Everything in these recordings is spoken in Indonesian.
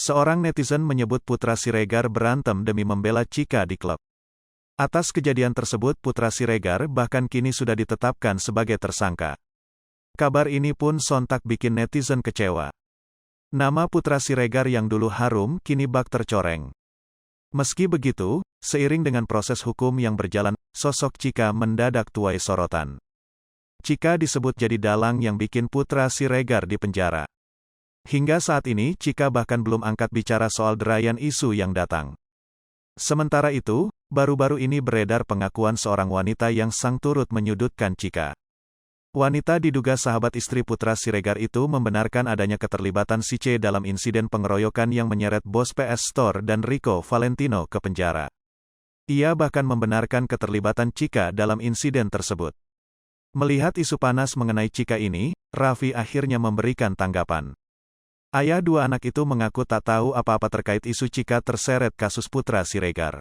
Seorang netizen menyebut Putra Siregar berantem demi membela Chika di klub. Atas kejadian tersebut Putra Siregar bahkan kini sudah ditetapkan sebagai tersangka. Kabar ini pun sontak bikin netizen kecewa. Nama Putra Siregar yang dulu harum kini bak tercoreng. Meski begitu, seiring dengan proses hukum yang berjalan, sosok Chika mendadak tuai sorotan. Chika disebut jadi dalang yang bikin Putra Siregar di penjara. Hingga saat ini Chika bahkan belum angkat bicara soal derayan isu yang datang. Sementara itu, baru-baru ini beredar pengakuan seorang wanita yang sang turut menyudutkan Chika. Wanita diduga sahabat istri Putra Siregar itu membenarkan adanya keterlibatan si C dalam insiden pengeroyokan yang menyeret bos PS Store dan Rico Valentino ke penjara. Ia bahkan membenarkan keterlibatan Chika dalam insiden tersebut. Melihat isu panas mengenai Chika ini, Raffi akhirnya memberikan tanggapan. Ayah dua anak itu mengaku tak tahu apa-apa terkait isu Chika terseret kasus Putra Siregar.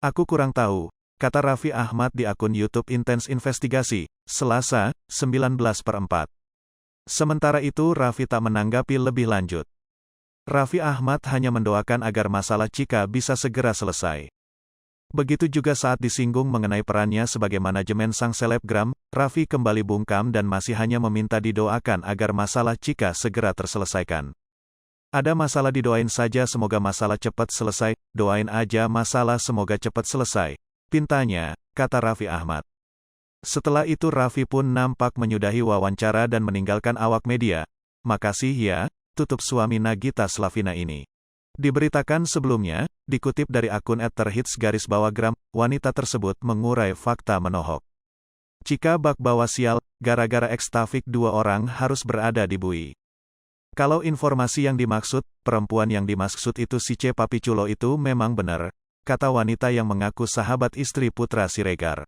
Aku kurang tahu, kata Raffi Ahmad di akun YouTube Intens Investigasi, Selasa, 19/4. Sementara itu Raffi tak menanggapi lebih lanjut. Raffi Ahmad hanya mendoakan agar masalah Chika bisa segera selesai. Begitu juga saat disinggung mengenai perannya sebagai manajemen sang selebgram, Raffi kembali bungkam dan masih hanya meminta didoakan agar masalah Chika segera terselesaikan. Ada masalah didoain saja semoga masalah cepat selesai, doain aja masalah semoga cepat selesai, pintanya, kata Raffi Ahmad. Setelah itu Raffi pun nampak menyudahi wawancara dan meninggalkan awak media. Makasih ya, tutup suami Nagita Slavina ini. Diberitakan sebelumnya, dikutip dari akun @terhits_gram, wanita tersebut mengurai fakta menohok. Chika bak bawa sial, gara-gara ekstafik dua orang harus berada di bui. Kalau informasi yang dimaksud, perempuan yang dimaksud itu si C Papi Culo itu memang benar, kata wanita yang mengaku sahabat istri Putra Siregar.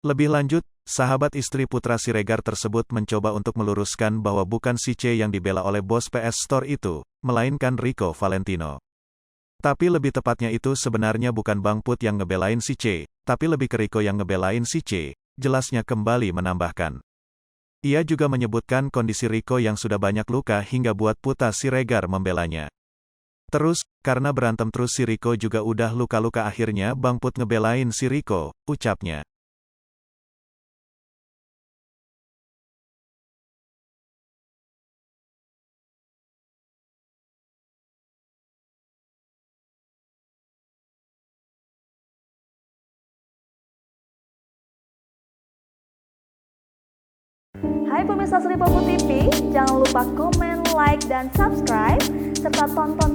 Lebih lanjut, sahabat istri Putra Siregar tersebut mencoba untuk meluruskan bahwa bukan si C yang dibela oleh bos PS Store itu, melainkan Rico Valentino. Tapi lebih tepatnya itu sebenarnya bukan Bang Put yang ngebelain si C, tapi lebih ke Rico yang ngebelain si C, jelasnya kembali menambahkan. Ia juga menyebutkan kondisi Rico yang sudah banyak luka hingga buat Putra Siregar membelanya. Terus, karena berantem terus si Rico juga udah luka-luka akhirnya Bang Put ngebelain si Rico, ucapnya. Hai pemirsa Sri Popo TV, jangan lupa komen, like, dan subscribe, serta tonton